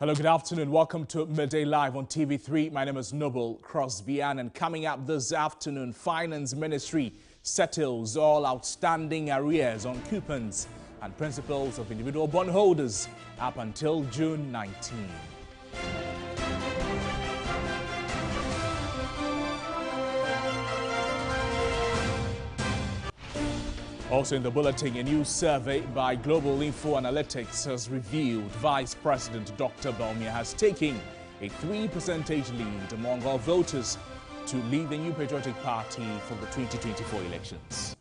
Hello, good afternoon. Welcome to Midday Live on TV3. My name is Noble Crosby, and coming up this afternoon, Finance Ministry settles all outstanding arrears on coupons and principals of individual bondholders up until June 19. Also in the bulletin, a new survey by Global Info Analytics has revealed Vice President Dr. Kwame has taken a 3 percentage lead among all voters to lead the new Patriotic Party for the 2024 elections.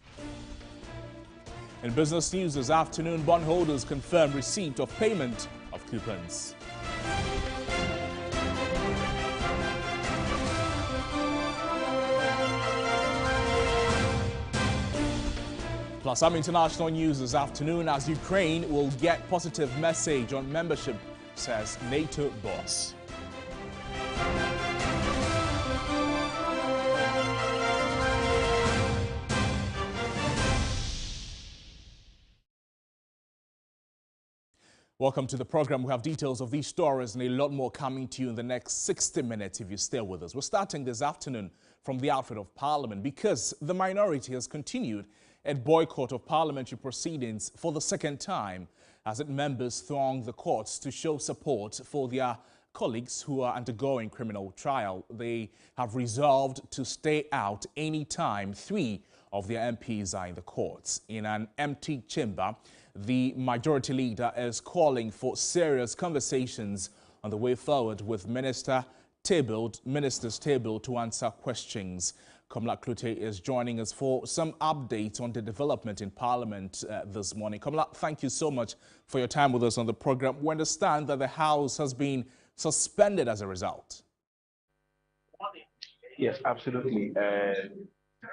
In business news this afternoon, bondholders confirm receipt of payment of coupons. Plus, some international news this afternoon as Ukraine will get positive message on membership, says NATO boss. Welcome to the program. We have details of these stories and a lot more coming to you in the next 60 minutes if you stay with us. We're starting this afternoon from the outfit of Parliament because the minority has continued a boycott of parliamentary proceedings for the second time as its members throng the courts to show support for their colleagues who are undergoing criminal trial. They have resolved to stay out any time 3 of their MPs are in the courts. In an empty chamber, the majority leader is calling for serious conversations on the way forward with ministers tabled to answer questions. Kamla Klute is joining us for some updates on the development in Parliament this morning. Kamla, thank you so much for your time with us on the program. We understand that the House has been suspended as a result. Yes, absolutely.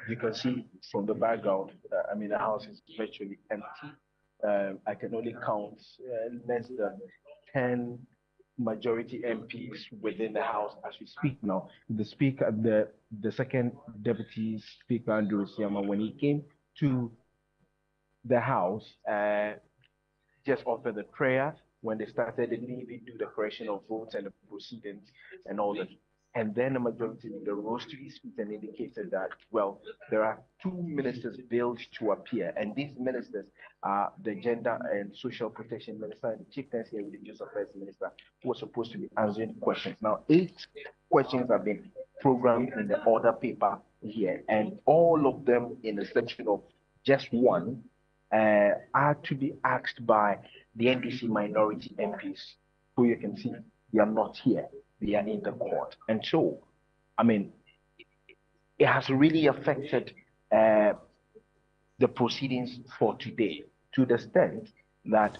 You can see from the background, the House is virtually empty. I can only count less than 10 majority MPs within the House as we speak now. The Speaker, the second Deputy Speaker, Andrew Siama, when he came to the House, just offered the prayer. When they started, they didn't even do the correction of votes and the proceedings and all that. And then the majority leader rose to his feet and indicated that, well, there are 2 ministers billed to appear. And these ministers are the Gender and Social Protection Minister and the Chieftaincy and Religious Affairs Minister, who are supposed to be answering questions. Now, 8 questions have been programmed in the order paper here, and all of them, in a section of just one, are to be asked by the NDC minority MPs, who you can see they are not here. They are in the court. And so, it has really affected the proceedings for today, to the extent that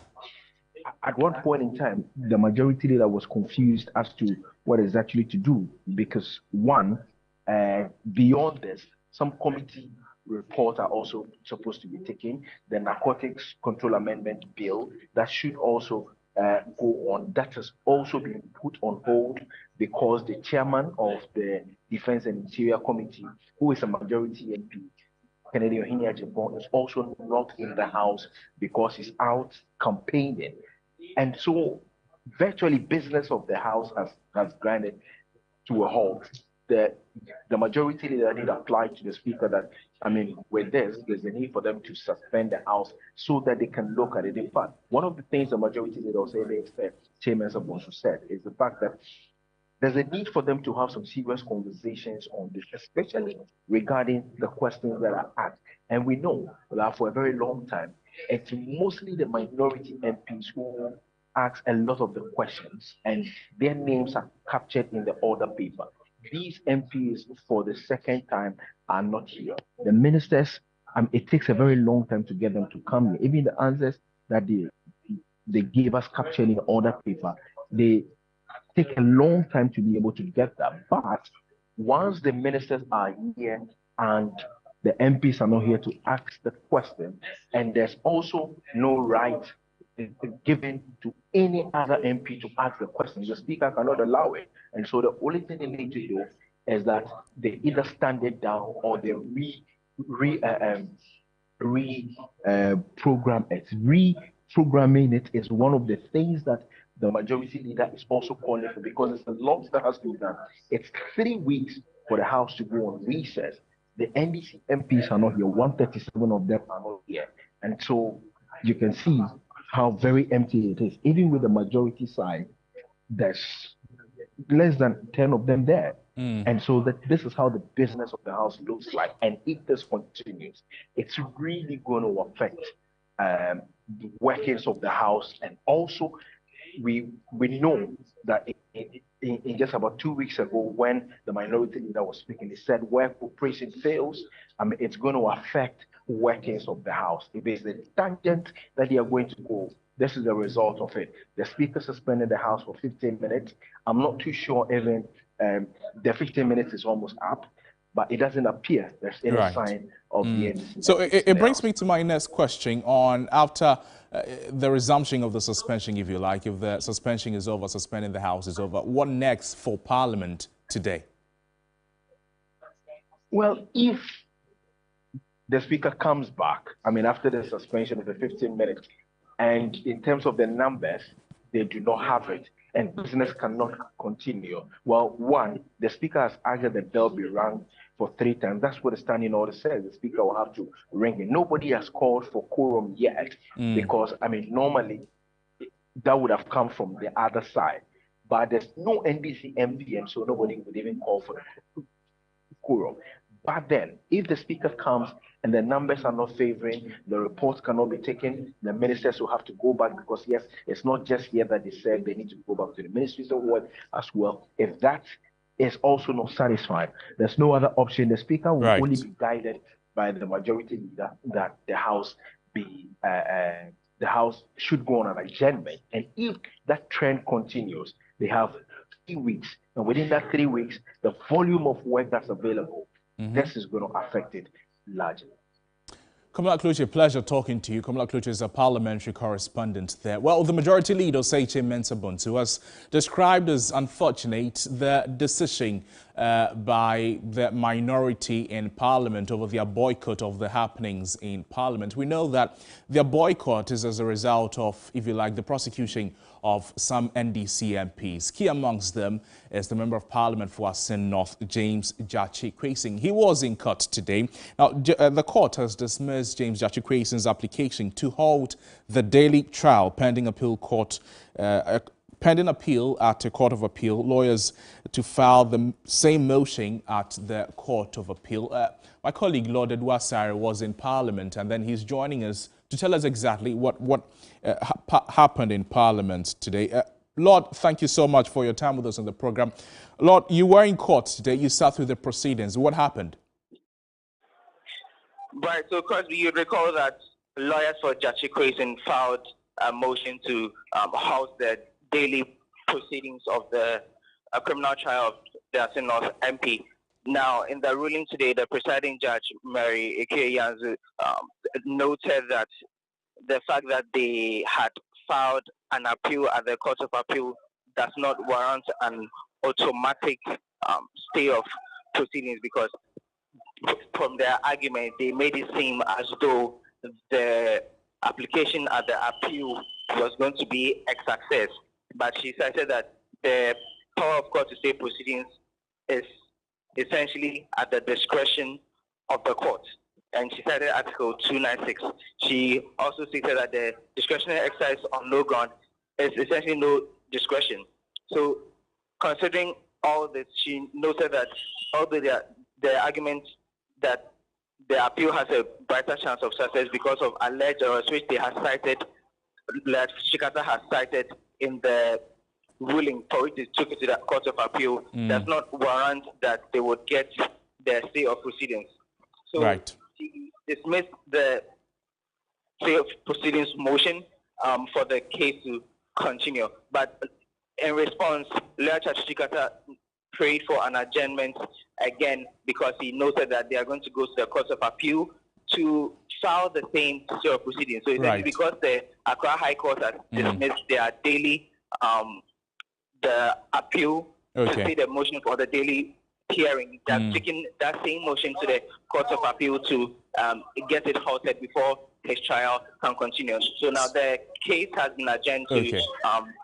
at one point in time, the majority leader was confused as to what exactly to do, because one, beyond this, some committee reports are also supposed to be taken. The Narcotics Control Amendment Bill, that should also go on. That has also been put on hold because the chairman of the Defense and Interior Committee, who is a majority MP, Kennedy Ohinia-Jabon, is also not in the House because he's out campaigning. And so virtually business of the House has grinded to a halt. The majority leader did apply to the Speaker that, with this, there's a need for them to suspend the House so that they can look at it. In fact, one of the things the majority leader also said, Chairman Sabonsu said, is the fact that there's a need for them to have some serious conversations on this, especially regarding the questions that are asked. And we know that for a very long time, it's mostly the minority MPs who ask a lot of the questions, and their names are captured in the order paper. These MPs, for the second time, are not here. The ministers, it takes a very long time to get them to come here. Even the answers that they gave us captured in the order paper, they take a long time to be able to get that. But once the ministers are here and the MPs are not here to ask the question, and there's also no right given to any other MP to ask the question, the Speaker cannot allow it. And so the only thing they need to do is that they either stand it down or they reprogram it. Reprogramming it is one of the things that the majority leader is also calling for, because it's a lot that has to be done. It's 3 weeks for the House to go on recess. The NDC MPs are not here. 137 of them are not here. And so you can see how very empty it is. Even with the majority side, there's less than 10 of them there. And so this is how the business of the House looks like. And if this continues, it's really going to affect the workings of the House. And also, we know that in just about 2 weeks ago, when the minority leader was speaking, he said where cooperation fails, it's going to affect workings of the House. If it's the tangent that they are going to go, this is the result of it. The Speaker suspended the House for 15 minutes. I'm not too sure even the 15 minutes is almost up, but it doesn't appear there's any sign of the end. So it brings me to my next question on after the resumption of the suspension, if you like. If the suspension is over, suspending the House is over, what next for Parliament today? Well, if the Speaker comes back, after the suspension of the 15 minutes, and in terms of the numbers, they do not have it, and business cannot continue. Well, one, the Speaker has argued that bell be rung for 3 times. That's what the standing order says. The Speaker will have to ring it. Nobody has called for quorum yet, because, normally that would have come from the other side. But there's no NDC MPM, so nobody would even call for quorum. But then, if the Speaker comes and the numbers are not favoring, the reports cannot be taken, the ministers will have to go back, because yes, it's not just here that they said they need to go back to the ministries of work as well. If that is also not satisfied, there's no other option. The Speaker will only be guided by the majority leader that the House should go on an adjournment. And if that trend continues, they have 3 weeks, and within that 3 weeks, the volume of work that's available, this is going to affect it largely. Kwame Kluche, pleasure talking to you. Kwame Kluche is a parliamentary correspondent there. Well, the majority leader, Seiche Mensah-Bonsu, has described as unfortunate the decision by the minority in Parliament over their boycott of the happenings in Parliament. We know that their boycott is as a result of, if you like, the prosecution of some NDC MPs. Key amongst them is the Member of Parliament for Asin North, James Gyakye Quayson. He was in court today. Now, the court has dismissed James Gyakye Quayson's application to halt the daily trial pending appeal at a court of appeal. Lawyers to file the same motion at the court of appeal. My colleague Lord Edward Sire was in Parliament, and then he's joining us to tell us exactly what happened in Parliament today. Lord, thank you so much for your time with us on the program. Lord, you were in court today. You sat through the proceedings. What happened? Right. So, of course, you recall that lawyers for Gyakye Quayson filed a motion to halt the daily proceedings of the criminal trial of the Asin North MP. Now, in the ruling today, the presiding judge, Mary Eke-Yanzu, noted that the fact that they had filed an appeal at the Court of Appeal does not warrant an automatic stay of proceedings, because from their argument, they made it seem as though the application at the appeal was going to be a success. But she cited that the power of court to stay proceedings is essentially at the discretion of the court. And she cited Article 296. She also stated that the discretionary exercise on no ground is essentially no discretion. So, considering all this, she noted that although the argument that the appeal has a brighter chance of success because of alleged errors which they have cited, that Shikata has cited in the ruling for which they took it to the Court of Appeal, does not warrant that they would get the stay of proceedings. So she dismissed the stay of proceedings motion for the case to continue. But in response, Lawyer Shikata prayed for an adjournment again, because he noted that they are going to go to the Court of Appeal to file the same stay of proceedings. So it's because the Accra High Court has dismissed their daily the appeal to see the motion for the daily hearing. They're taking that same motion to the Court of Appeal to get it halted before his trial can continue. So now the case has been adjourned to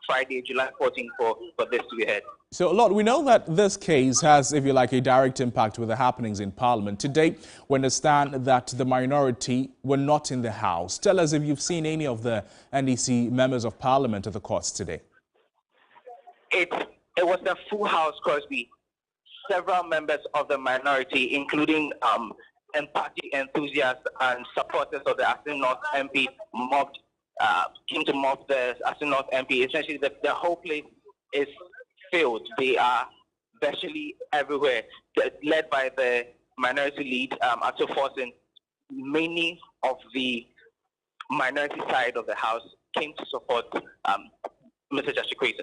Friday, July 14th for this to be heard. So, Lord, we know that this case has, if you like, a direct impact with the happenings in Parliament. Today, we understand that the minority were not in the House. Tell us if you've seen any of the NDC members of Parliament at the courts today. It was a full House, Crosby. Several members of the minority, including and party enthusiasts and supporters of the Assin North MP, came to mob the Assin North MP. Essentially, the whole place is filled. They are virtually everywhere, led by the minority lead, Ato Forson. Many of the minority side of the House came to support Mr. Jachikwe.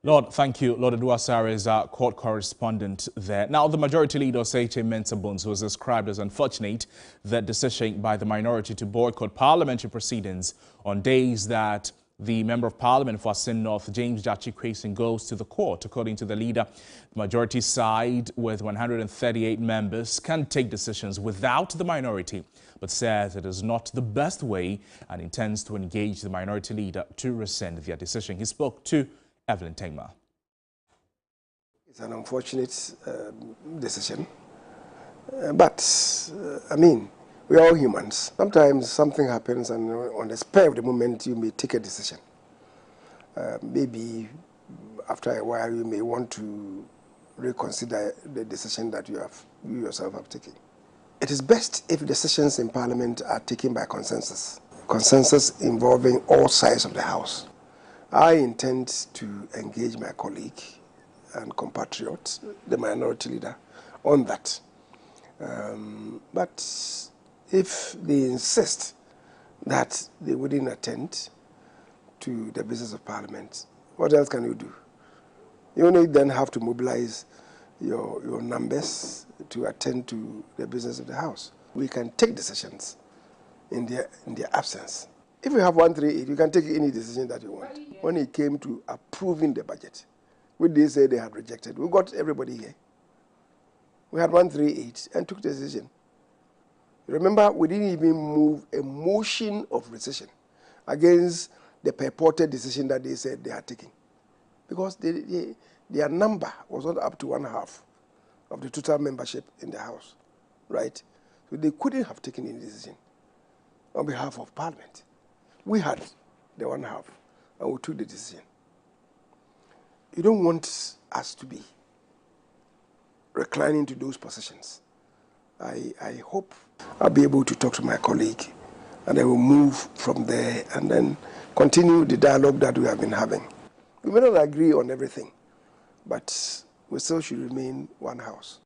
Lord, thank you. Lord Aduasare is our court correspondent there. Now, the majority leader, Seiche Mensah Bonsu, was described as unfortunate that decision by the minority to boycott parliamentary proceedings on days that the Member of Parliament for Assin North, James Jachikwe, goes to the court. According to the leader, the majority side with 138 members can take decisions without the minority, but says it is not the best way and intends to engage the minority leader to rescind their decision. He spoke to Evelyn Tengma. It's an unfortunate decision, but I mean, we're all humans. Sometimes something happens and on the spur of the moment you may take a decision. Maybe after a while you may want to reconsider the decision that you yourself have taken. It is best if decisions in Parliament are taken by consensus. Consensus involving all sides of the House. I intend to engage my colleague and compatriot, the minority leader, on that. But if they insist that they wouldn't attend to the business of Parliament, what else can you do? You only then have to mobilize your numbers to attend to the business of the House. We can take decisions in their absence. If you have 138, you can take any decision that you want. When it came to approving the budget, which they say they had rejected, we got everybody here. We had 138 and took the decision. Remember, we didn't even move a motion of rescission against the purported decision that they said they had taken. Because their number was not up to 1/2 of the total membership in the House, right? So they couldn't have taken any decision on behalf of Parliament. We had the 1/2 and we took the decision. You don't want us to be reclining to those positions. I hope I'll be able to talk to my colleague and I will move from there and then continue the dialogue that we have been having. We may not agree on everything, but we still should remain one house.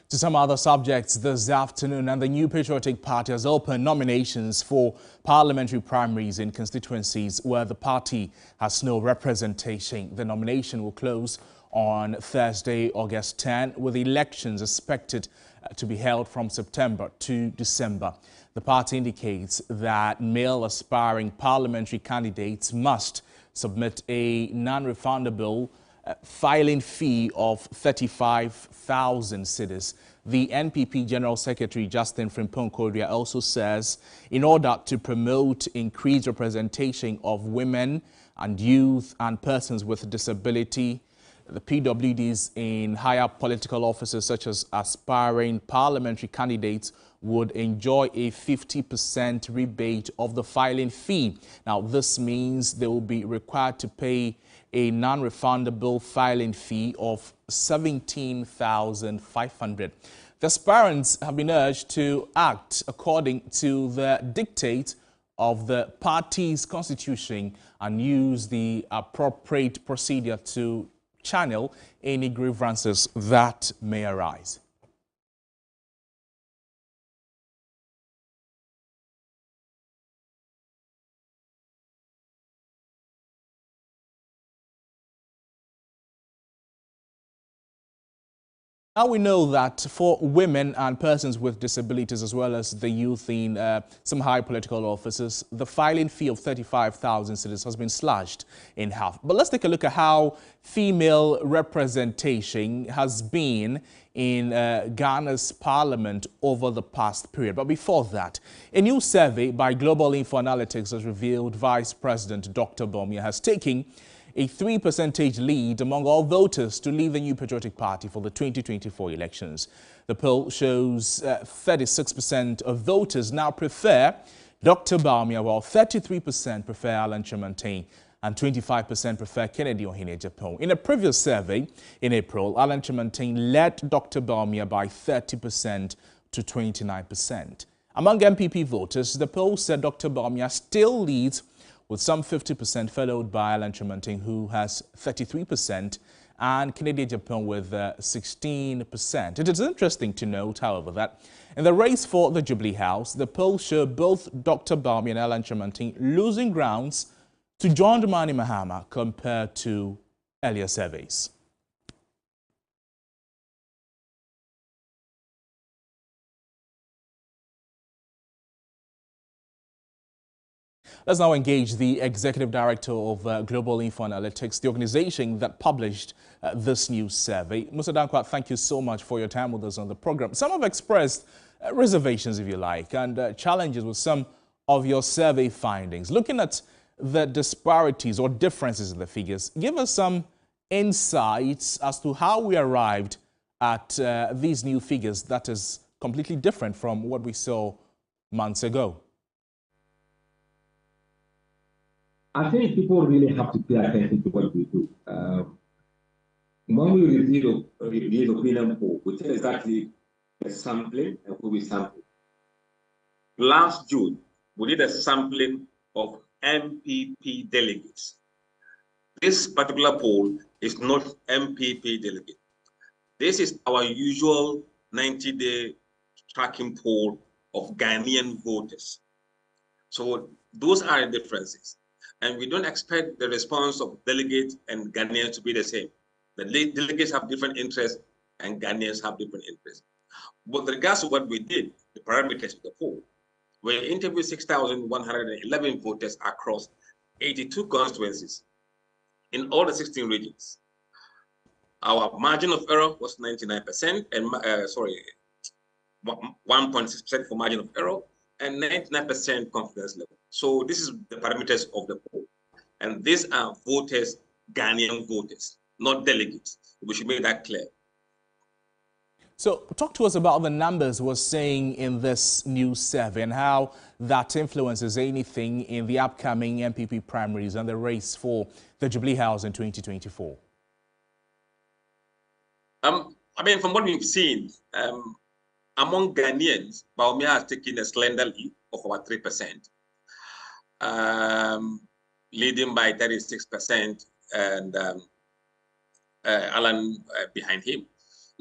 To some other subjects this afternoon, and the new Patriotic Party has opened nominations for parliamentary primaries in constituencies where the party has no representation. The nomination will close on Thursday, August 10, with elections expected to be held from September to December. The party indicates that male aspiring parliamentary candidates must submit a non-refundable filing fee of 35,000 cedis. The NPP General Secretary Justin Frimpong Kodria also says in order to promote increased representation of women and youth and persons with disability, the PWDs in higher political offices such as aspiring parliamentary candidates would enjoy a 50% rebate of the filing fee. Now, this means they will be required to pay a non-refundable filing fee of 17,500. The aspirants have been urged to act according to the dictate of the party's constitution and use the appropriate procedure to channel any grievances that may arise. Now we know that for women and persons with disabilities, as well as the youth in some high political offices, the filing fee of 35,000 cedis has been slashed in half. But let's take a look at how female representation has been in Ghana's parliament over the past period. But before that, a new survey by Global Info Analytics has revealed Vice President Dr. Bawumia has taken a 3% lead among all voters to leave the new Patriotic Party for the 2024 elections. The poll shows 36% of voters now prefer Dr. Bawumia, while 33% prefer Alan Kyerematen and 25% prefer Kennedy Ohinejapong. In a previous survey in April, Alan Kyerematen led Dr. Bawumia by 30% to 29%. Among MPP voters, the poll said Dr. Bawumia still leads with some 50%, followed by Alan Kyerematen, who has 33%, and Kennedy Ohinejapong with 16%. It is interesting to note, however, that in the race for the Jubilee House, the polls show both Dr. Bawumia and Alan Kyerematen losing grounds to John Dramani Mahama compared to earlier surveys. Let's now engage the Executive Director of Global Info Analytics, the organization that published this new survey. Mr. Dankwah, thank you so much for your time with us on the program. Some have expressed reservations, if you like, and challenges with some of your survey findings. Looking at the disparities or differences in the figures, give us some insights as to how we arrived at these new figures that is completely different from what we saw months ago. I think people really have to pay attention to what we do. When we review opinion poll, we tell exactly the sampling and who we sample. Last June, we did a sampling of MPP delegates. This particular poll is not MPP delegate. This is our usual 90-day tracking poll of Ghanaian voters. So those are the differences. And we don't expect the response of delegates and Ghanaians to be the same. The delegates have different interests and Ghanaians have different interests. But with regards to what we did, the parameters of the poll, we interviewed 6,111 voters across 82 constituencies in all the 16 regions. Our margin of error was 99%, and 1.6% for margin of error, and 99% confidence level. So this is the parameters of the poll. And these are voters, Ghanaian voters, not delegates. We should make that clear. So talk to us about the numbers we're seeing in this new survey and how that influences anything in the upcoming MPP primaries and the race for the Jubilee House in 2024. I mean, from what we've seen, among Ghanaians, Bawumia has taken a slender lead of about 3%, leading by 36%, and Alan behind him.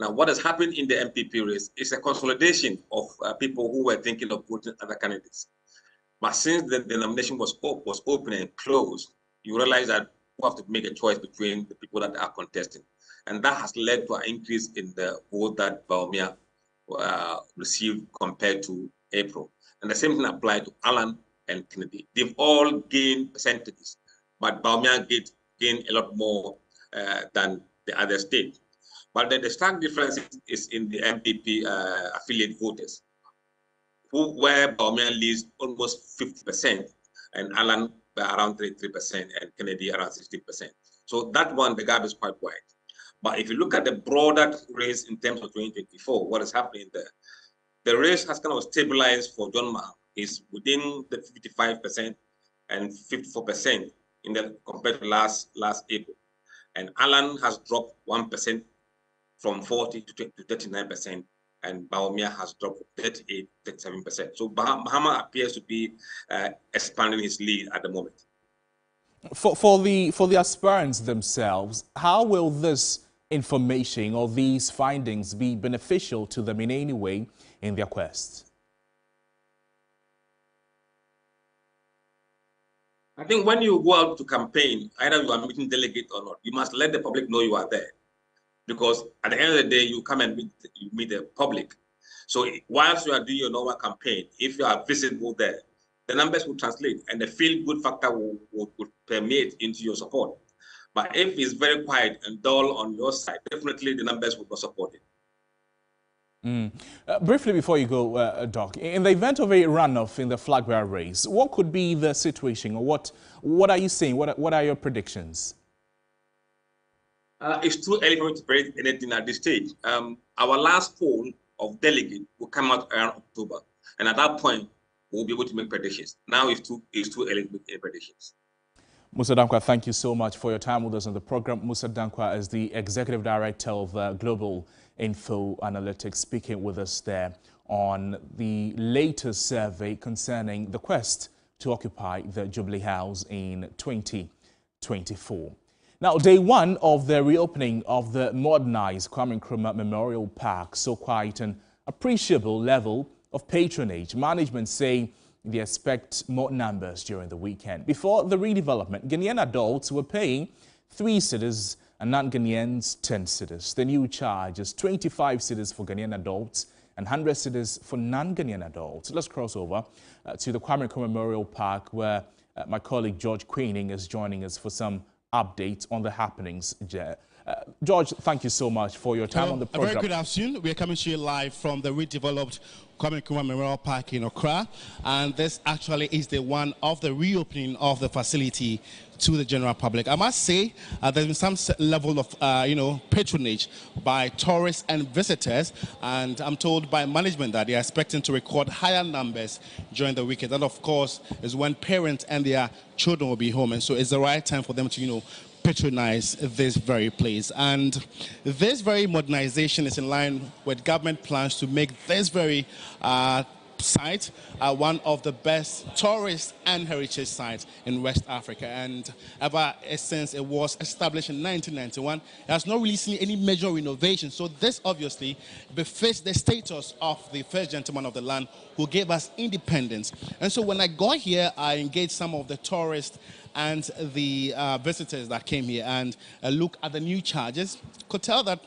Now, what has happened in the MPP race is a consolidation of people who were thinking of voting other candidates. But since the nomination was open and closed, you realize that you have to make a choice between the people that are contesting. And that has led to an increase in the vote that Bawumia received compared to April. And the same thing applied to Alan and Kennedy. They've all gained percentages, but Bawumia gained a lot more than the other state. But then the stark difference is in the MPP affiliate voters, where Bawumia leads almost 50%, and Alan by around 33%, and Kennedy around 60%. So that one, the gap is quite wide. But if you look at the broader race in terms of 2024, what is happening there? The race has kind of stabilized for John Mahama. He's within the 55% and 54% in the compared to last April. And Alan has dropped 1% from 40 to 39%, and Bawumia has dropped 38, 37%. So Mahama appears to be expanding his lead at the moment. For the aspirants themselves, how will this information or these findings be beneficial to them in any way in their quest? I think when you go out to campaign, either you are meeting delegates or not, you must let the public know you are there. because at the end of the day, you come and meet the public. So whilst you are doing your normal campaign, if you are visible there, the numbers will translate and the feel-good factor will permeate into your support. But if it's very quiet and dull on your side, definitely the numbers will not support it. Briefly before you go, Doc, in the event of a runoff in the flag bearer race, what could be the situation, or what are you saying? What are your predictions? It's too early for me to predict anything at this stage. Our last poll of delegate will come out around October, and at that point, we'll be able to make predictions. Now it's too early to make any predictions. Musa Dankwa, thank you so much for your time with us on the program. Musa Dankwa is the Executive Director of Global Info Analytics, speaking with us there on the latest survey concerning the quest to occupy the Jubilee House in 2024. Now, day one of the reopening of the modernized Kwame Nkrumah Memorial Park saw quite an appreciable level of patronage. Management say they expect more numbers during the weekend. Before the redevelopment, Ghanaian adults were paying 3 cedis and non-Ghanaians 10 cedis. The new charge is 25 cedis for Ghanaian adults and 100 cedis for non-Ghanaian adults. Let's cross over to the Kwame Nkrumah Memorial Park, where my colleague George Queening is joining us for some updates on the happenings. George, thank you so much for your time on the program. A very good afternoon. We are coming to you live from the redeveloped Kwame Nkrumah Memorial Park in Accra, and this actually is the one of the reopening of the facility to the general public. I must say there's been some level of patronage by tourists and visitors, and I'm told by management that they are expecting to record higher numbers during the weekend. That, of course, is when parents and their children will be home, and so it's the right time for them to patronize this very place. And this very modernization is in line with government plans to make this very site one of the best tourist and heritage sites in West Africa. And ever since it was established in 1991, it has not really seen any major renovation. So this obviously befits the status of the first gentleman of the land who gave us independence. And so when I got here, I engaged some of the tourists and the visitors that came here and look at the new charges. Could tell that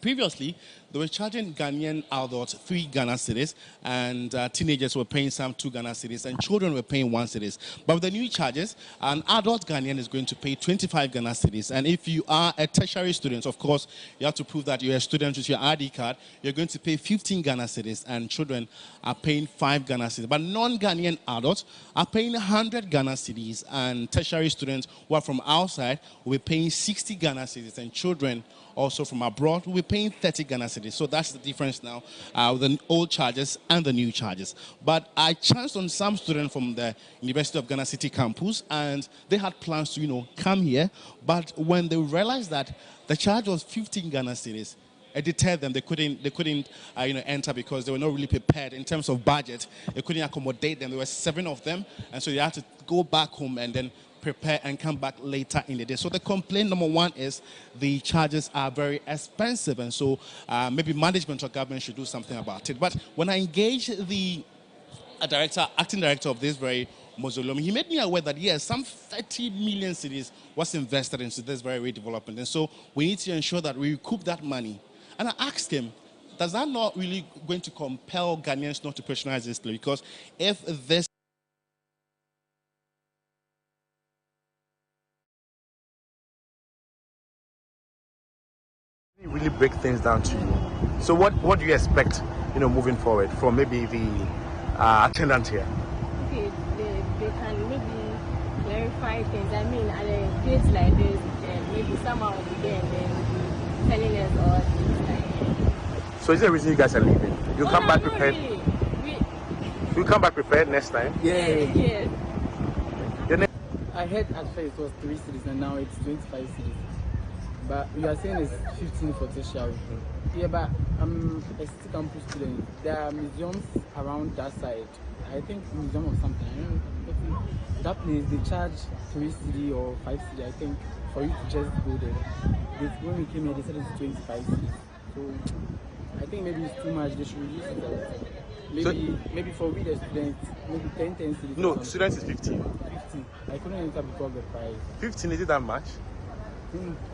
previously they were charging Ghanaian adults 3 Ghana cedis, and teenagers were paying some 2 Ghana cedis, and children were paying 1 cedis. But with the new charges, an adult Ghanaian is going to pay 25 Ghana cedis. And if you are a tertiary student, of course, you have to prove that you're a student with your ID card. You're going to pay 15 Ghana cedis, and children are paying 5 Ghana cedis. But non-Ghanaian adults are paying 100 Ghana cedis, and tertiary students who are from outside will be paying 60 Ghana cedis, and children also from abroad will be paying 30 Ghana cedis. So that's the difference now with the old charges and the new charges. But I chanced on some students from the University of Ghana City campus, and they had plans to come here. But when they realized that the charge was 15 Ghana cedis, it deterred them. They couldn't enter because they were not really prepared in terms of budget. They couldn't accommodate them. There were 7 of them, and so they had to go back home and then prepare and come back later in the day. So the complaint number 1 is the charges are very expensive, and so maybe management or government should do something about it. But when I engaged the acting director of this very mausoleum, he made me aware that yes, some 30 million cedis was invested into this very redevelopment, and so we need to ensure that we recoup that money. And I asked him, does that not really going to compel Ghanaians not to patronize this place? Because if this really break things down to you. So what do you expect, moving forward from maybe the attendant here? Okay, they can maybe clarify things. I mean, at a place like this, maybe someone will be there and then telling us all things like. So is there a reason you guys are leaving? You come back prepared? Really. You come back prepared next time? Yes. I heard at first it was 3 cedis and now it's 25 cedis. But you are saying it's 15 for tertiary. Yeah, but I'm a city campus student. There are museums around that side. I think museum of something. That place they charge 3 cedi or 5 cedi. I think for you to just go there. When we came here, they said it's 25 cedis. So I think maybe it's too much. They should reduce it. Maybe for we the students, maybe 10 cedis. No, students is 15. 15. I couldn't enter because of the price. 15, is it that much?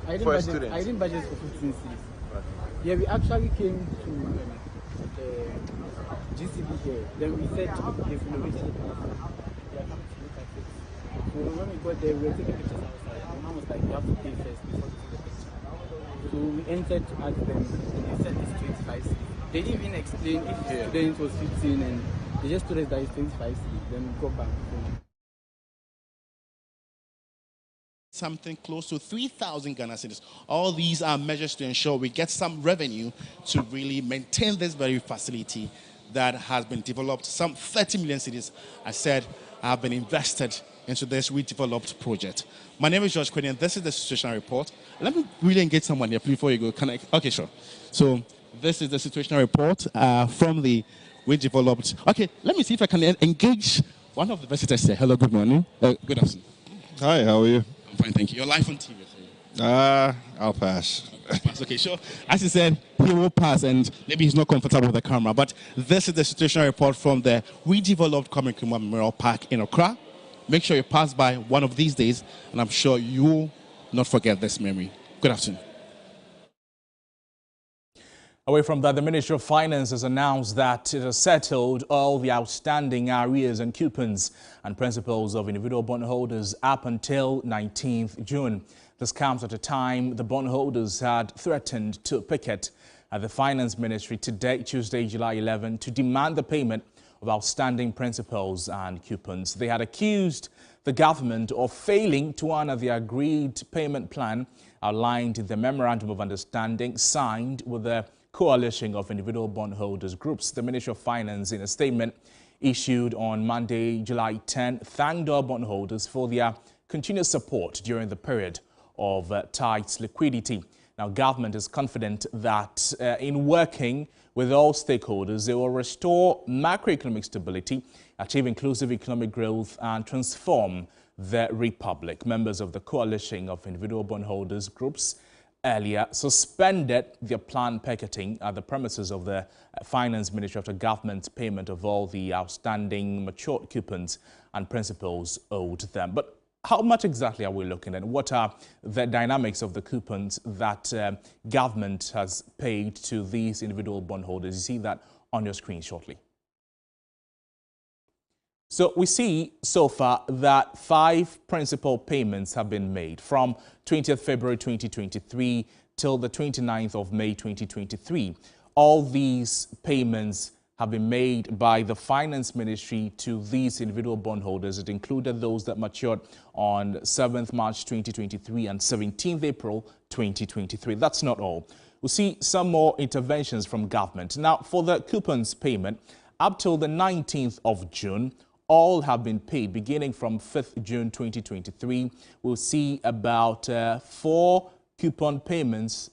I didn't budget for 15 cities. Okay. Yeah, we actually came to GCB here. Then we said they've innovated the platform. They are coming to look at it. So when we got there, we were taking pictures outside. My mom was like, you have to pay first before we take the picture. So we entered to ask them, and they said it's 25 cities. They didn't even explain if the student was 15, and they just told us that it's 25 cities. Then we got back. Something close to 3,000 Ghana cedis. All these are measures to ensure we get some revenue to really maintain this very facility that has been developed. Some 30 million cedis, I said, have been invested into this redeveloped project. My name is George Kwame, and this is the situation report. Let me really engage someone here before you go. Can I? Okay, sure. So this is the situation report from the redeveloped. Okay, let me see if I can engage one of the visitors here. Hello, good morning. Good afternoon. Hi, how are you? I'm fine, thank you. You're live on TV. I'll pass. Okay, sure. As he said, he will pass, and maybe he's not comfortable with the camera. But this is the situation report from the redeveloped Kwame Nkrumah Memorial Park in Accra. Make sure you pass by one of these days, and I'm sure you will not forget this memory. Good afternoon. Away from that, the Ministry of Finance has announced that it has settled all the outstanding arrears and coupons and principals of individual bondholders up until 19th June. This comes at a time the bondholders had threatened to picket at the Finance Ministry today, Tuesday, July 11, to demand the payment of outstanding principals and coupons. They had accused the government of failing to honor the agreed payment plan outlined in the Memorandum of Understanding signed with the coalition of individual bondholders groups. The Ministry of Finance, in a statement issued on Monday, July 10, thanked all bondholders for their continuous support during the period of tight liquidity. Now, government is confident that in working with all stakeholders, they will restore macroeconomic stability, achieve inclusive economic growth, and transform the republic. Members of the coalition of individual bondholders groups earlier suspended their planned picketing at the premises of the Finance Ministry after government's payment of all the outstanding matured coupons and principals owed them. But how much exactly are we looking at? What are the dynamics of the coupons that government has paid to these individual bondholders? You see that on your screen shortly. So we see so far that 5 principal payments have been made from 20th February 2023 till the 29th of May 2023. All these payments have been made by the Finance Ministry to these individual bondholders. It included those that matured on 7th March 2023 and 17th April 2023. That's not all. We'll see some more interventions from government. Now, for the coupons payment, up till the 19th of June, all have been paid. Beginning from 5th June 2023, we'll see about 4 coupon payments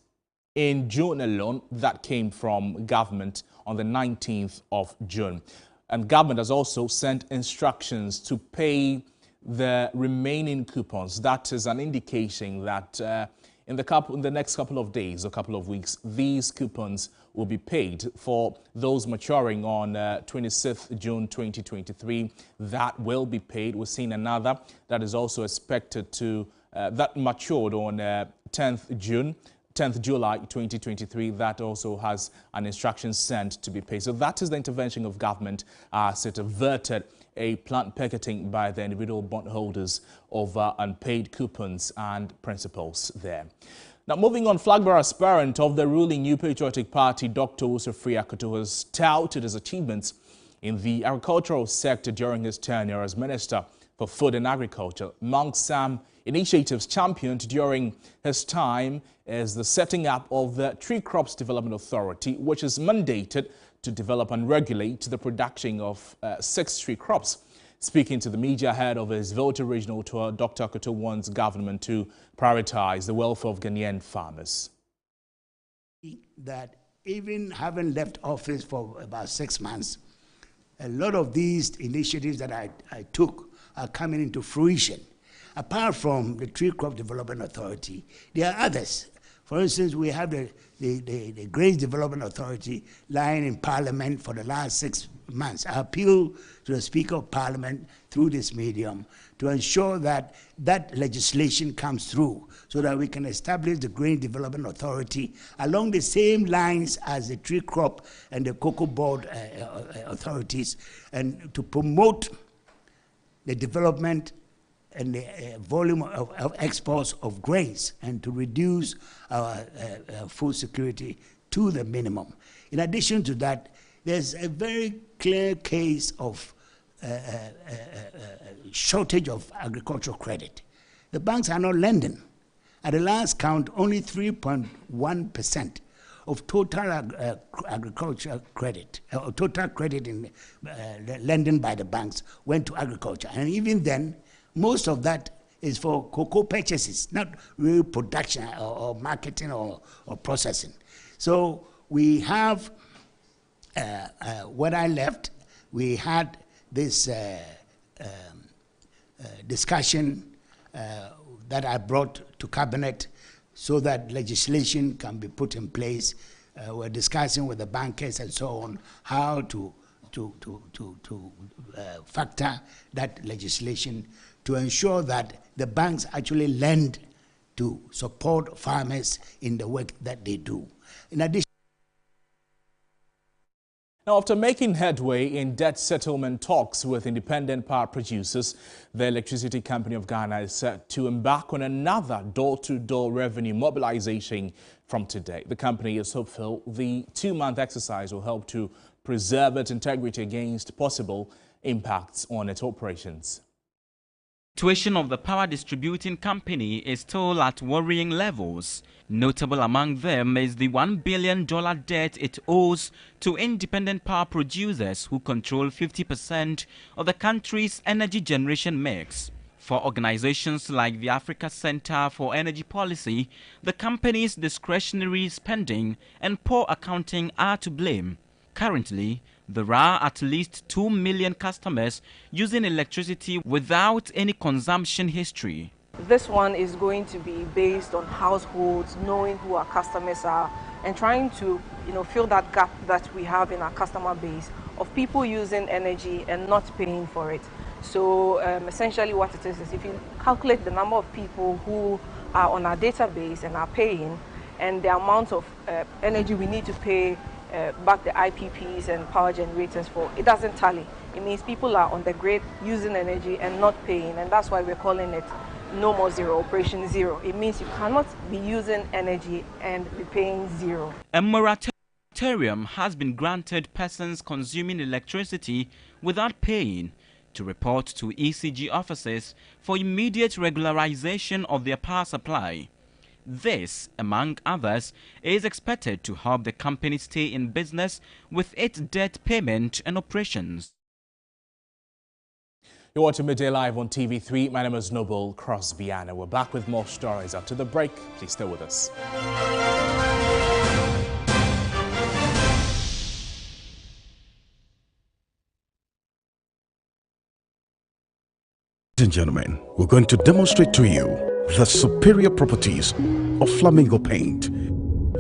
in June alone that came from government on the 19th of June. And government has also sent instructions to pay the remaining coupons. That is an indication that in the next couple of days or couple of weeks, these coupons will be paid. For those maturing on 26th June 2023, that will be paid. We're seeing another that is also expected to, that matured on 10th July 2023, that also has an instruction sent to be paid. So that is the intervention of government as it averted a planned picketing by the individual bondholders over unpaid coupons and principals there. Now, moving on, flag bearer aspirant of the ruling New Patriotic Party, Dr. Usofri Akoto, has touted his achievements in the agricultural sector during his tenure as Minister for Food and Agriculture. Among some initiatives championed during his time is the setting up of the Tree Crops Development Authority, which is mandated to develop and regulate the production of 6 tree crops. Speaking to the media ahead of his Volta regional tour, Dr. Akoto wants government to prioritize the welfare of Ghanaian farmers. That even having left office for about 6 months, a lot of these initiatives that I took are coming into fruition. Apart from the Tree Crop Development Authority, there are others. For instance, we have the Grains Development Authority lying in Parliament for the last months. I appeal to the Speaker of Parliament through this medium to ensure that that legislation comes through so that we can establish the Grain Development Authority along the same lines as the Tree Crop and the Cocoa Board authorities, and to promote the development and the volume of exports of grains, and to reduce our food security to the minimum. In addition to that, there's a very clear case of shortage of agricultural credit. The banks are not lending. At the last count, only 3.1% of total agricultural credit, or total credit in lending by the banks went to agriculture. And even then, most of that is for cocoa purchases, not real production or marketing or processing. So we have, when I left, we had this discussion that I brought to Cabinet so that legislation can be put in place. We're discussing with the bankers and so on how to factor that legislation to ensure that the banks actually lend to support farmers in the work that they do. In addition, now, after making headway in debt settlement talks with independent power producers, the Electricity Company of Ghana is set to embark on another door-to-door revenue mobilization from today. The company is hopeful the 2-month exercise will help to preserve its integrity against possible impacts on its operations. The situation of the power distributing company is still at worrying levels. Notable among them is the $1 billion debt it owes to independent power producers who control 50% of the country's energy generation mix. For organizations like the Africa Center for Energy Policy, the company's discretionary spending and poor accounting are to blame. Currently, there are at least 2 million customers using electricity without any consumption history. This one is going to be based on households, knowing who our customers are, and trying to, fill that gap that we have in our customer base of people using energy and not paying for it. So essentially what it is if you calculate the number of people who are on our database and are paying, and the amount of energy we need to pay back the IPPs and power generators for, it doesn't tally. It means people are on the grid using energy and not paying, and that's why we're calling it no more zero, operation zero. It means you cannot be using energy and be paying zero. A moratorium has been granted persons consuming electricity without paying to report to ECG offices for immediate regularization of their power supply. This, among others, is expected to help the company stay in business with its debt payment and operations. You're watching Midday Live on TV3. My name is Noble Cross-Viana. We're back with more stories after the break. Please stay with us. Ladies and gentlemen, we're going to demonstrate to you the superior properties of Flamingo paint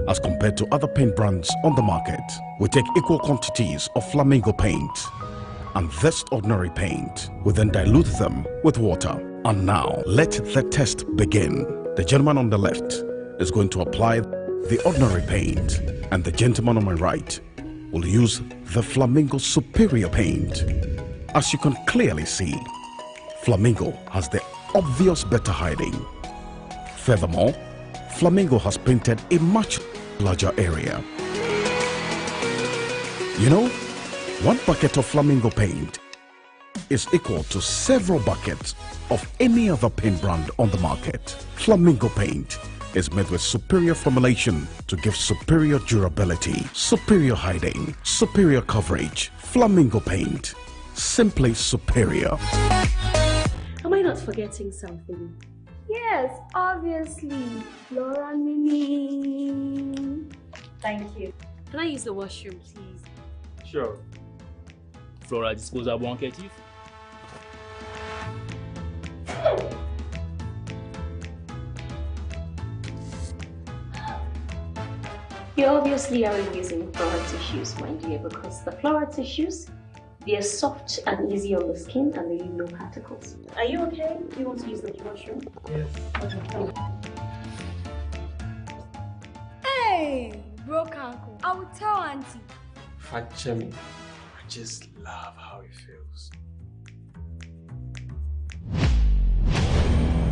as compared to other paint brands on the market. We take equal quantities of Flamingo paint and this ordinary paint. We then dilute them with water. And now, let the test begin. The gentleman on the left is going to apply the ordinary paint, and the gentleman on my right will use the Flamingo superior paint. As you can clearly see, Flamingo has the obvious better hiding. Furthermore, Flamingo has painted a much larger area. You know, 1 bucket of Flamingo paint is equal to several buckets of any other paint brand on the market. Flamingo paint is made with superior formulation to give superior durability, superior hiding, superior coverage. Flamingo paint, simply superior. Am I not forgetting something? Yes, obviously. Flora Mimi. Thank you. Can I use the washroom, please? Sure. Flora disposable handkerchief. You obviously aren't using Flora tissues, my dear, because the Flora tissues They are soft and easy on the skin and they leave no particles. Are you okay? Do you want to use the washroom? Yes. Okay. Hey, broke uncle. I will tell auntie. Fracture me. I just love how it feels.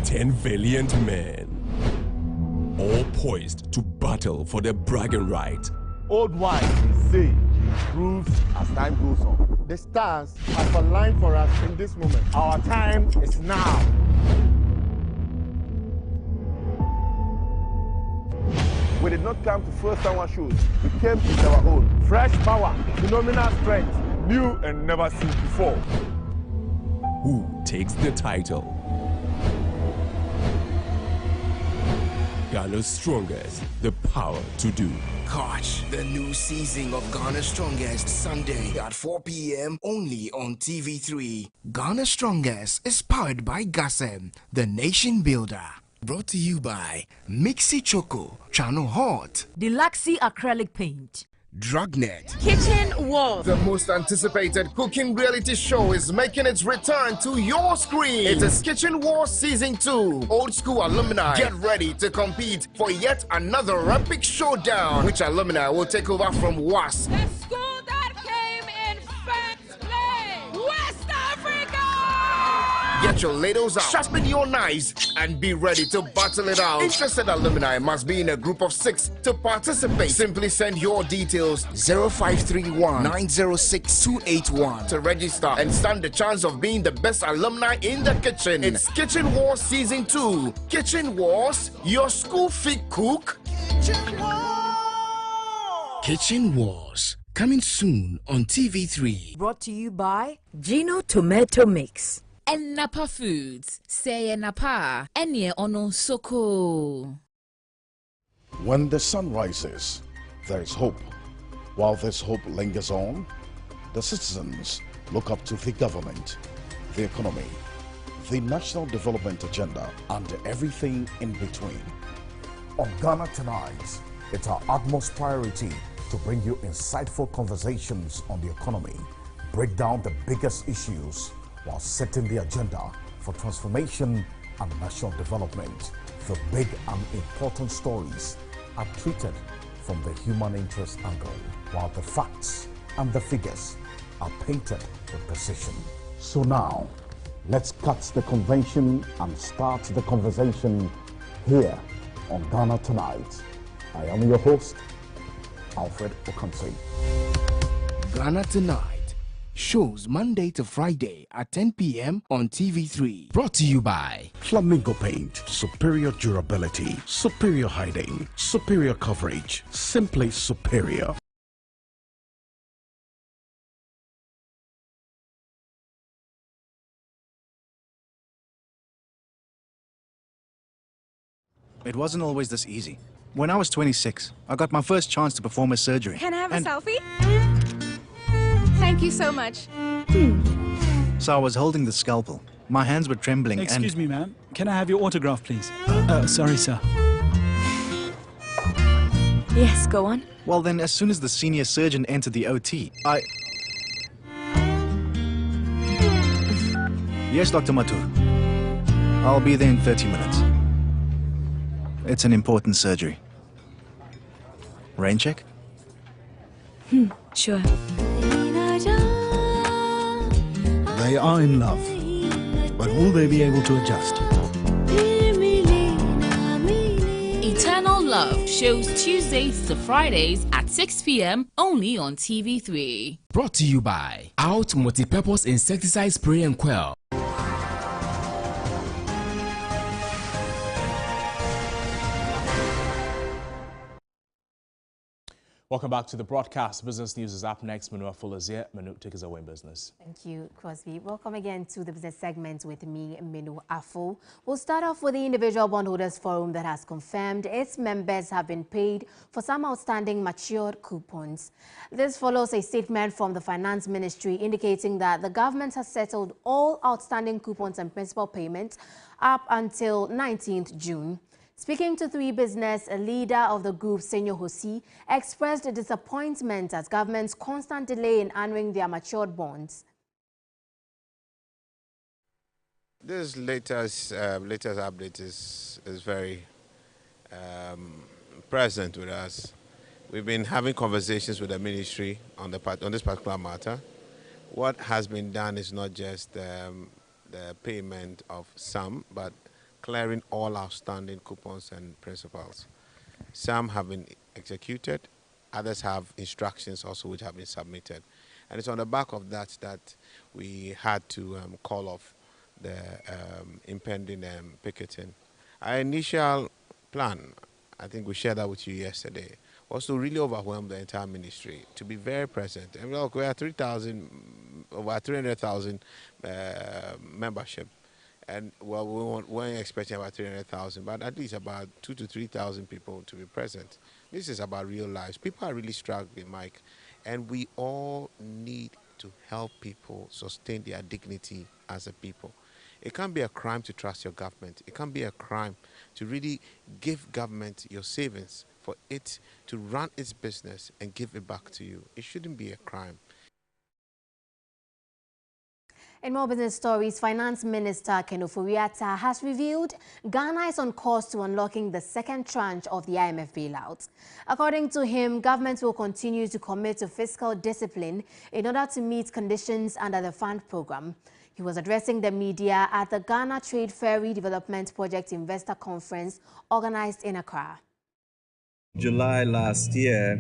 10 valiant men, all poised to battle for their bragging right. Old wine is sage, improves as time goes on. The stars have aligned for us in this moment. Our time is now. We did not come to first someone shows. We came with our own. Fresh power, phenomenal strength, new and never seen before. Who takes the title? Ghana's strongest, the power to do. Catch the new season of Ghana's Strongest Sunday at 4 p.m. only on TV3. Ghana's Strongest is powered by Gasem, the nation builder. Brought to you by Mixi Choco, Channel Halt, Deluxy Acrylic Paint, Drugnet, Kitchen Wall. The most anticipated cooking reality show is making its return to your screen. It is Kitchen Wars Season 2. Old school alumni get ready to compete for yet another epic showdown. Which alumni will take over from WAS? The school that came in first place, West Africa! Get your ladles out, sharpen your knives, and be ready to battle it out. Interested alumni must be in a group of 6 to participate. Simply send your details 0531 906 281 to register and stand the chance of being the best alumni in the kitchen. It's Kitchen Wars Season 2. Kitchen Wars, your school feed cook. Kitchen Wars, coming soon on TV3. Brought to you by Gino Tomato Mix. And Napa Foods, say Napa, Enye Ono Soko. When the sun rises, there is hope. While this hope lingers on, the citizens look up to the government, the economy, the national development agenda, and everything in between. On Ghana Tonight, it's our utmost priority to bring you insightful conversations on the economy, break down the biggest issues, while setting the agenda for transformation and national development. The big and important stories are treated from the human interest angle, while the facts and the figures are painted with precision. So now, let's cut the convention and start the conversation here on Ghana Tonight. I am your host, Alfred Okansi. Ghana Tonight shows Monday to Friday at 10 p.m. on TV3. Brought to you by Flamingo Paint. Superior durability, superior hiding, superior coverage, simply superior. It wasn't always this easy. When I was 26, I got my first chance to perform a surgery. Can I have a selfie? Thank you so much. So I was holding the scalpel. My hands were trembling. Excuse me, ma'am. Can I have your autograph, please? Sorry, sir. Yes, go on. Well, then, as soon as the senior surgeon entered the OT, Yes, Dr. Matur. I'll be there in 30 minutes. It's an important surgery. Rain check? Sure. They are in love, but will they be able to adjust? Eternal Love shows Tuesdays to Fridays at 6 p.m. only on TV3. Brought to you by Halt Multi-Purpose Insecticide Spray and Quell. Welcome back to the broadcast. Business News is up next. Manu Aful is here. Manu, take us away in business. Thank you, Crosby. Welcome again to the business segment with me, Manu Aful. We'll start off with the Individual Bondholders Forum that has confirmed its members have been paid for some outstanding matured coupons. This follows a statement from the Finance Ministry indicating that the government has settled all outstanding coupons and principal payments up until 19th June. Speaking to 3 Business, a leader of the group, Senyo Hosi, expressed disappointment at government's constant delay in honoring their matured bonds. This latest update is very present with us. We've been having conversations with the ministry on this particular matter. What has been done is not just the payment of some, but clearing all outstanding coupons and principals. Some have been executed, others have instructions also which have been submitted. And it's on the back of that we had to call off the impending picketing. Our initial plan, I think we shared that with you yesterday, was to really overwhelm the entire ministry, to be very present. And look, we are over 300,000 membership. And well, we weren't expecting about 300,000, but at least about 2,000 to 3,000 people to be present. This is about real lives. People are really struggling, Mike, and we all need to help people sustain their dignity as a people. It can't be a crime to trust your government. It can't be a crime to really give government your savings for it to run its business and give it back to you. It shouldn't be a crime. In more business stories, Finance Minister Ken Ofori-Atta has revealed Ghana is on course to unlocking the second tranche of the IMF bailout. According to him, government will continue to commit to fiscal discipline in order to meet conditions under the fund program. He was addressing the media at the Ghana Trade Ferry Development Project Investor Conference organized in Accra. July last year,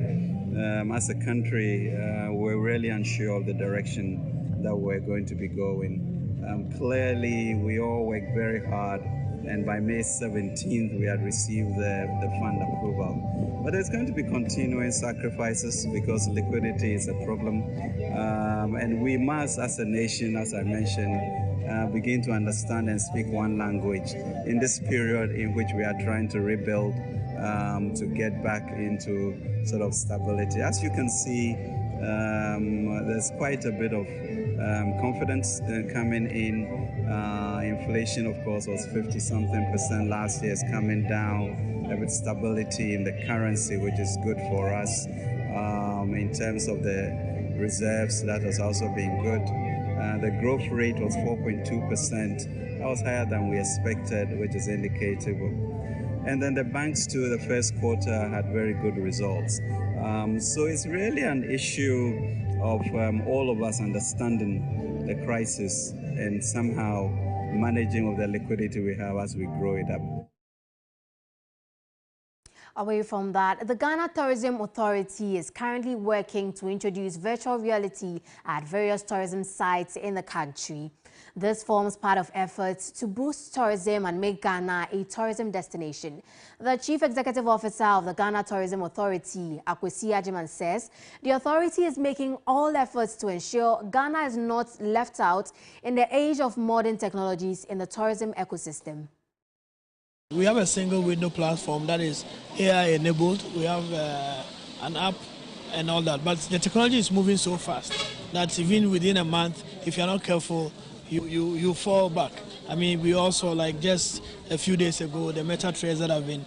as a country, we're really unsure of the direction that we're going to be going. Clearly, we all worked very hard, and by May 17th, we had received the fund approval. But there's going to be continuing sacrifices because liquidity is a problem. And we must, as a nation, as I mentioned, begin to understand and speak one language in this period in which we are trying to rebuild to get back into sort of stability. As you can see, there's quite a bit of confidence coming in. Inflation, of course, was 50-something% last year. It's coming down with stability in the currency, which is good for us. In terms of the reserves, that has also been good. The growth rate was 4.2%. That was higher than we expected, which is indicative. And then the banks, too, the first quarter had very good results. So it's really an issue of all of us understanding the crisis and somehow managing of the liquidity we have as we grow it up. Away from that, the Ghana Tourism Authority is currently working to introduce virtual reality at various tourism sites in the country. This forms part of efforts to boost tourism and make Ghana a tourism destination. The Chief Executive Officer of the Ghana Tourism Authority, Akwesi Ajiman, says the authority is making all efforts to ensure Ghana is not left out in the age of modern technologies in the tourism ecosystem. We have a single window platform that is AI enabled. We have an app and all that, but the technology is moving so fast that even within a month, if you're not careful, you fall back. I mean, we also, like just a few days ago, the meta trades that have been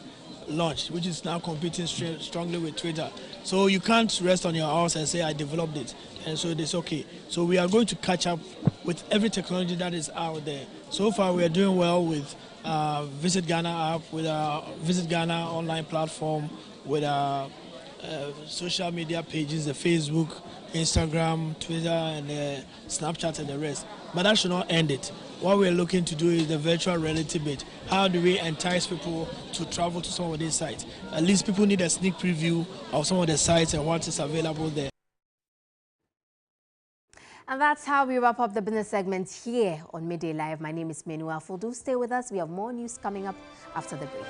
launched, which is now competing strongly with Twitter. So you can't rest on your horse and say, I developed it, and so it's okay. So we are going to catch up with every technology that is out there. So far, we are doing well with Visit Ghana app, with our Visit Ghana online platform, with our social media pages, the Facebook, Instagram, Twitter, and Snapchat, and the rest. But that should not end it. What we're looking to do is the virtual reality bit. How do we entice people to travel to some of these sites? At least people need a sneak preview of some of the sites and what is available there. And that's how we wrap up the business segment here on Midday Live. My name is Menu Afo. Do stay with us. We have more news coming up after the break.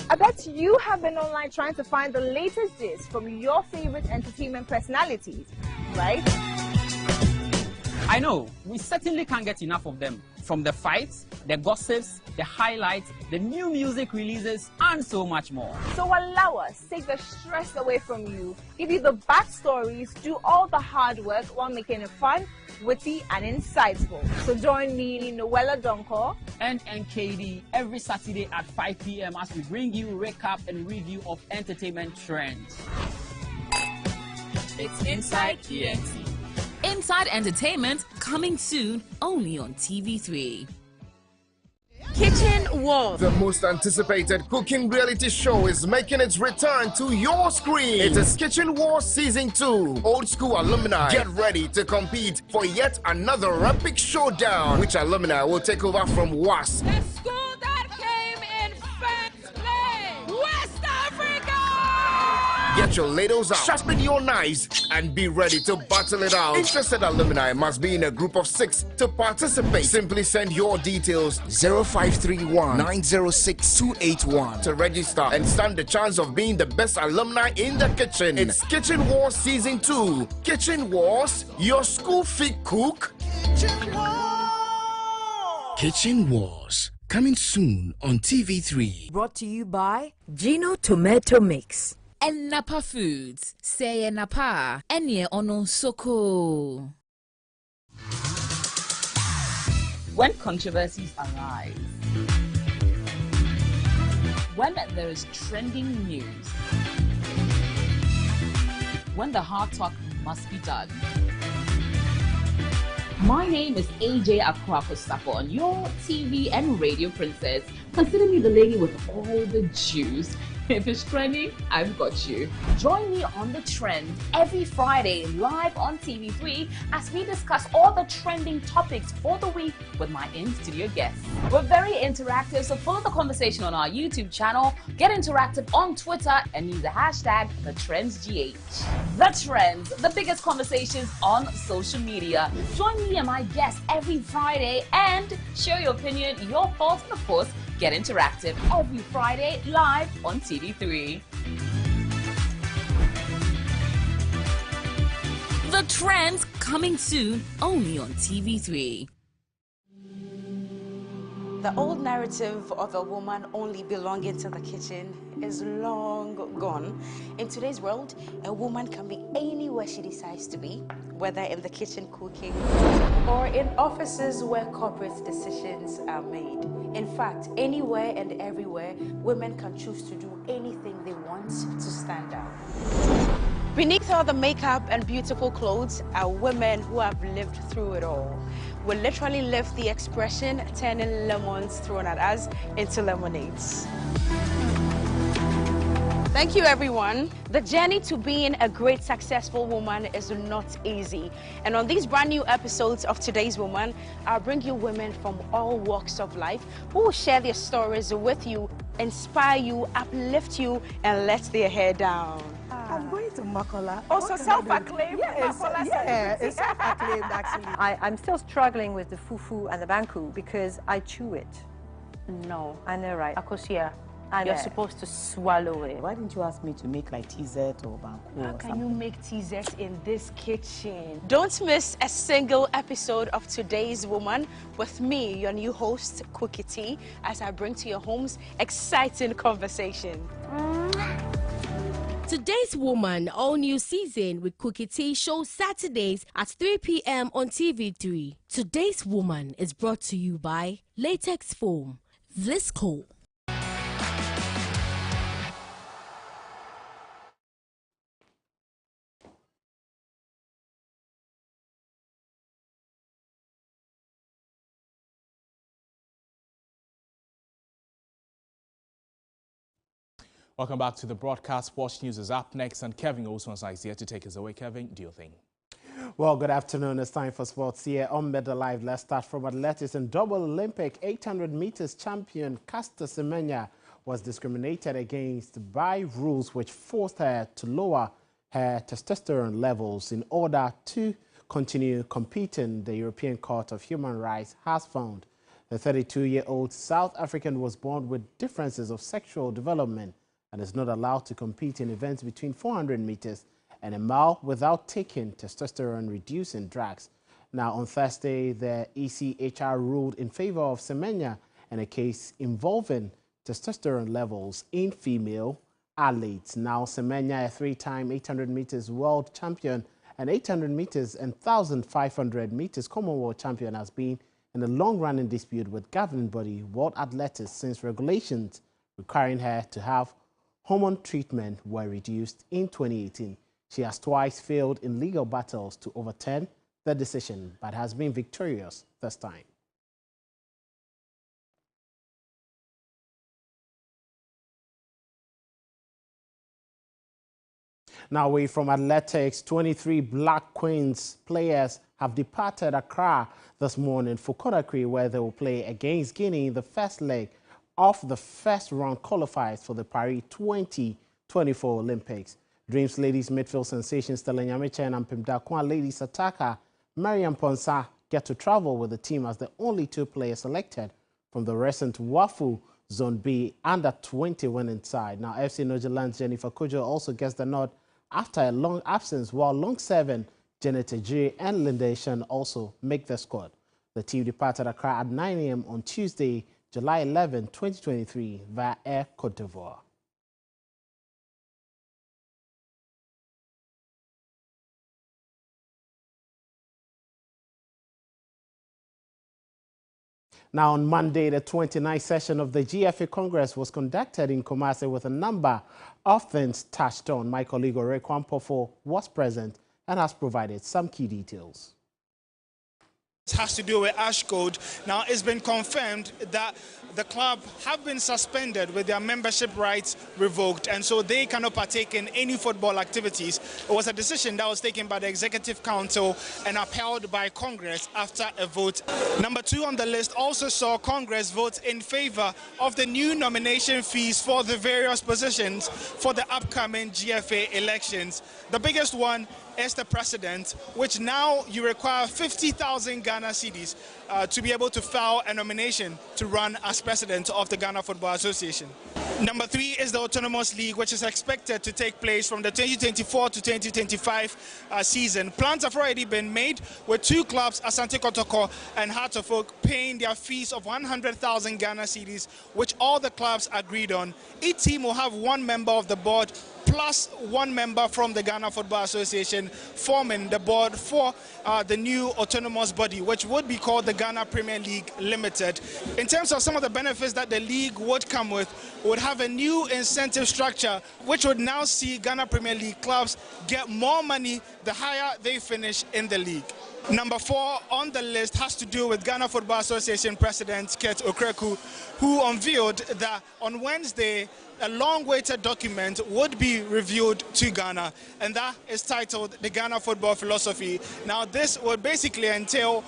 I bet you have been online trying to find the latest gist from your favorite entertainment personalities, right? I know, we certainly can't get enough of them. from the fights, the gossips, the highlights, the new music releases, and so much more. So allow us take the stress away from you, give you the backstories, do all the hard work while making it fun, witty, and insightful. So join me, Noella Donko, and NKD every Saturday at 5 p.m. as we bring you recap and review of entertainment trends. It's Inside ENT. Inside Entertainment, coming soon only on TV3. Kitchen Wars. The most anticipated cooking reality show is making its return to your screen. It is Kitchen Wars Season 2. Old school alumni get ready to compete for yet another epic showdown. Which alumni will take over from WAS? The school that came in first place, West Africa! Get your ladles out, sharpen your knives, and be ready to battle it out. Interested alumni must be in a group of 6 to participate. Simply send your details 0531 906 281 to register and stand the chance of being the best alumni in the kitchen. It's Kitchen Wars Season 2. Kitchen Wars, your school feed cook. Kitchen Wars, coming soon on TV3. Brought to you by Gino Tomato Mix. And Napa Foods, say Napa, Enye Ono Soko. When controversies arise, when there is trending news, when the hard talk must be done. My name is AJ Akwakosapo, your TV and radio princess. Consider me the lady with all the juice. If it's trending, I've got you. Join me on The Trend every Friday live on TV3 as we discuss all the trending topics for the week with my in-studio guests. We're very interactive, so follow the conversation on our YouTube channel, get interactive on Twitter, and use the hashtag TheTrendsGH. The Trends, the biggest conversations on social media. Join me and my guests every Friday and share your opinion, your thoughts, and of course, get interactive every Friday live on TV3. The Trends, coming soon only on TV3. The old narrative of a woman only belonging to the kitchen is long gone. In today's world, a woman can be anywhere she decides to be, whether in the kitchen cooking or in offices where corporate decisions are made. In fact, anywhere and everywhere, women can choose to do anything they want to stand out. Beneath all the makeup and beautiful clothes are women who have lived through it all. We literally live the expression, turning lemons thrown at us into lemonades. Thank you, everyone. The journey to being a great, successful woman is not easy. And on these brand new episodes of Today's Woman, I'll bring you women from all walks of life who will share their stories with you, inspire you, uplift you, and let their hair down. I'm going to Makola. Also self-acclaimed. Yes, yeah, it's self-acclaimed actually. I'm still struggling with the fufu and the banku because I chew it. No. I know, right? Akosia, I you're know. supposed to swallow it. Why didn't you ask me to make like TZ or banku? How can you make TZ in this kitchen? Don't miss a single episode of Today's Woman with me, your new host, Cookie T, as I bring to your homes exciting conversation. Today's Woman, all new season with Cookie T, shows Saturdays at 3 p.m. on TV3. Today's Woman is brought to you by Latex Foam, Vlisco. Welcome back to the broadcast. Sports News is up next, and Kevin Osons is here to take us away. Kevin, do your thing. Well, good afternoon. It's time for sports here on Better Live. Let's start from athletics. And double Olympic 800 meters champion Caster Semenya was discriminated against by rules which forced her to lower her testosterone levels in order to continue competing, the European Court of Human Rights has found. The 32-year-old South African was born with differences of sexual development and is not allowed to compete in events between 400 meters and a mile without taking testosterone-reducing drugs. Now, on Thursday, the ECHR ruled in favor of Semenya in a case involving testosterone levels in female athletes. Now, Semenya, a three-time 800 meters world champion and 800 meters and 1,500 meters Commonwealth champion, has been in a long-running dispute with governing body World Athletics since regulations requiring her to have hormone treatment were reduced in 2018. She has twice failed in legal battles to overturn the decision, but has been victorious this time. Now, away from athletics, 23 Black Queens players have departed Accra this morning for Conakry, where they will play against Guinea in the first leg of the first round qualifiers for the Paris 2024 Olympics. Dreams ladies midfield sensation Stella Nyamiche and Mpimdakwa ladies attacker Mariam Ponsa get to travel with the team as the only two players selected from the recent WAFU Zone B under-20 winning side. Now, FC Nojaland's Jennifer Kojo also gets the nod after a long absence, while long-serving Janet Ejiri and Linda Eshan also make the squad. The team departed Accra at 9 a.m. on Tuesday, July 11, 2023, via Air Côte d'Ivoire. Now, on Monday, the 29th session of the GFA Congress was conducted in Kumasi with a number of things touched on. My colleague Ore Kwampofo was present and has provided some key details. It has to do with Ash Code. Now, it's been confirmed that the club have been suspended with their membership rights revoked, and so they cannot partake in any football activities. It was a decision that was taken by the Executive Council and upheld by Congress after a vote. Number 2 on the list also saw Congress vote in favor of the new nomination fees for the various positions for the upcoming GFA elections. The biggest one is the president, which now you require 50,000 Ghana cedis to be able to file a nomination to run as president of the Ghana Football Association. Number 3 is the Autonomous League, which is expected to take place from the 2024 to 2025 season. Plans have already been made with 2 clubs, Asante Kotoko and Heart of Oak, paying their fees of 100,000 Ghana cedis, which all the clubs agreed on. Each team will have 1 member of the board plus 1 member from the Ghana Football Association forming the board for the new autonomous body, which would be called the Ghana Premier League Limited. In terms of some of the benefits that the league would come with, would have a new incentive structure, which would now see Ghana Premier League clubs get more money the higher they finish in the league. Number 4 on the list has to do with Ghana Football Association President Kurt Okreku, who unveiled that on Wednesday a long-awaited document would be revealed to Ghana, and that is titled the Ghana Football Philosophy. Now, this would basically entail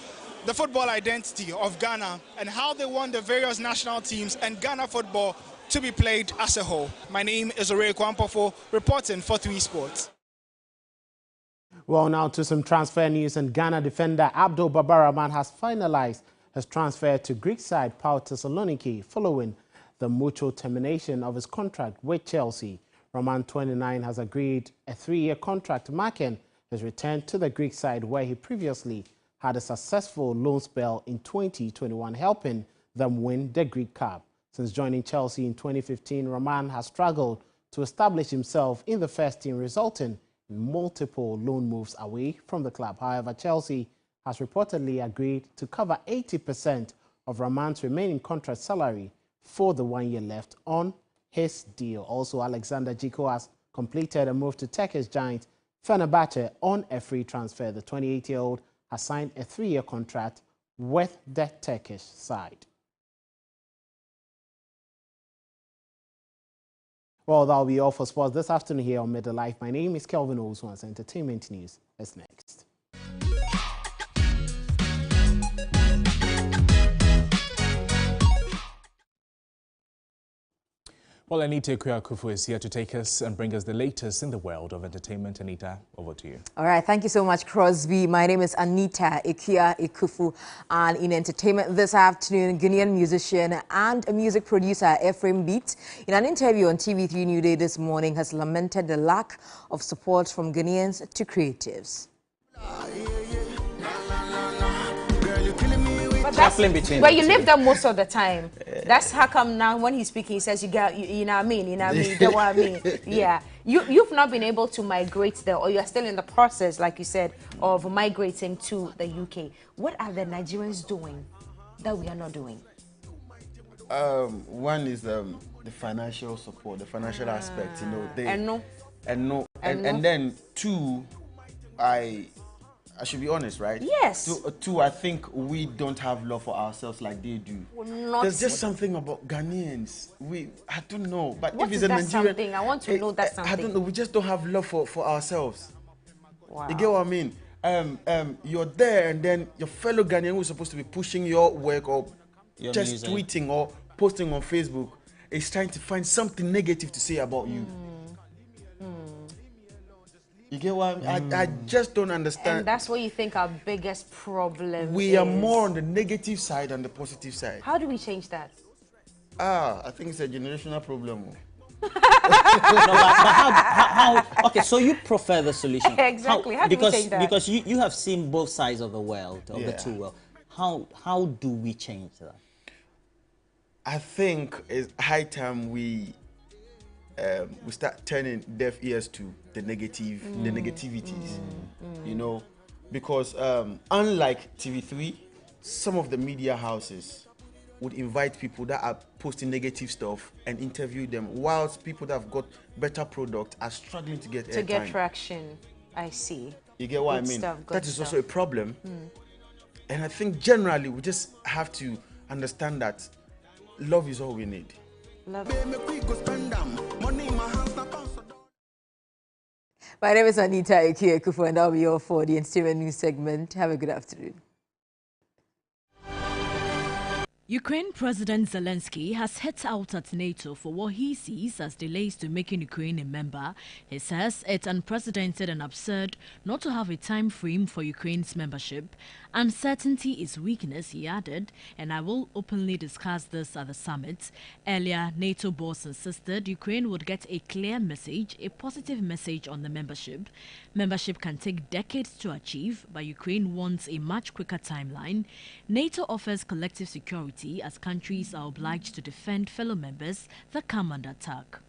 the football identity of Ghana and how they want the various national teams and Ghana football to be played as a whole. My name is Ore Kwampofo, reporting for 3 Sports. Well, now to some transfer news, and Ghana defender Abdul Babaraman has finalized his transfer to Greek side PAOK Thessaloniki following the mutual termination of his contract with Chelsea. Roman, 29, has agreed a 3-year contract, marking his return to the Greek side, where he previously had a successful loan spell in 2021, helping them win the Greek Cup. Since joining Chelsea in 2015, Roman has struggled to establish himself in the first team, resulting in multiple loan moves away from the club. However, Chelsea has reportedly agreed to cover 80% of Roman's remaining contract salary for the 1 year left on his deal. Also, Alexander Jiko has completed a move to Turkish giant Fenerbahce on a free transfer. The 28-year-old has signed a 3-year contract with the Turkish side. Well, that'll be all for sports this afternoon here on Middle Life. My name is Kelvin Oswans. Entertainment News is next. Well, Anita Kuyakufu is here to take us and bring us the latest in the world of entertainment. Anita, over to you. All right, thank you so much, Crosby. My name is Anita Kuyakufu, and in entertainment this afternoon, Guinean musician and music producer Ephraim Beat, in an interview on TV3 New Day this morning, has lamented the lack of support from Guineans to creatives. shuffling between. Well, you live there most of the time. That's how come now when he's speaking, he says, you know what I mean? You know what I mean? You get what I mean? Yeah. You've not been able to migrate there, or you're still in the process, like you said, of migrating to the UK. What are the Nigerians doing that we are not doing? One is the financial support, the financial aspect, you know. And then two, I should be honest, right? Yes. Two, I think we don't have love for ourselves like they do. There's just something about Ghanaians. I don't know, but what if it's is a that Nigerian, something? I want to know that something. I don't know. We just don't have love for ourselves. Wow. You get what I mean? You're there, and then your fellow Ghanaian who's supposed to be pushing your work or just music, tweeting or posting on Facebook is trying to find something negative to say about you. You get what I mean? I just don't understand. And that's what you think our biggest problem We is. are more on the negative side than the positive side. How do we change that? I think it's a generational problem. No, but how? Okay, so you prefer the solution. Exactly. How do we change that? Because you have seen both sides of the world, of the two worlds. How do we change that? I think it's high time we start turning deaf ears to the negativities, you know, because unlike TV3, some of the media houses would invite people that are posting negative stuff and interview them, whilst people that have got better product are struggling to get airtime. Get traction. I see. You get what I mean? That is also a problem. And I think generally we just have to understand that love is all we need. Love. My name is Anita Ekufu, and I'll be here for the entertainment news segment. Have a good afternoon. Ukraine President Zelensky has hit out at NATO for what he sees as delays to making Ukraine a member. He says it's unprecedented and absurd not to have a time frame for Ukraine's membership. Uncertainty is weakness, he added, and I will openly discuss this at the summit. Earlier, NATO boss insisted Ukraine would get a clear message, a positive message on the membership. Membership can take decades to achieve, but Ukraine wants a much quicker timeline. NATO offers collective security as countries are obliged to defend fellow members that come under attack.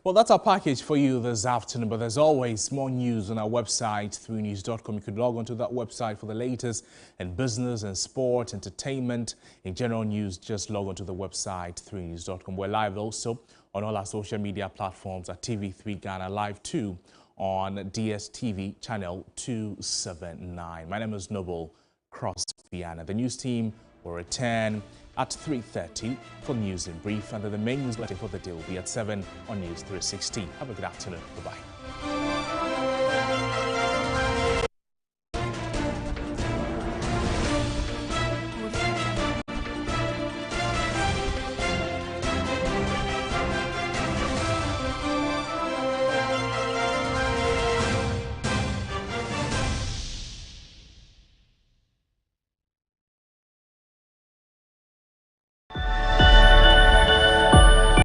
Well, that's our package for you this afternoon, but there's always more news on our website, 3news.com. You could log on to that website for the latest in business and sport, entertainment, in general news. Just log on to the website, 3news.com. We're live also on all our social media platforms at TV3 Ghana, live too on DSTV channel 279. My name is Noble Cross-Viana. The news team will return at 3:30 for news in brief, and then the main newsletter for the day will be at 7 on News 360. Have a good afternoon. Bye-bye.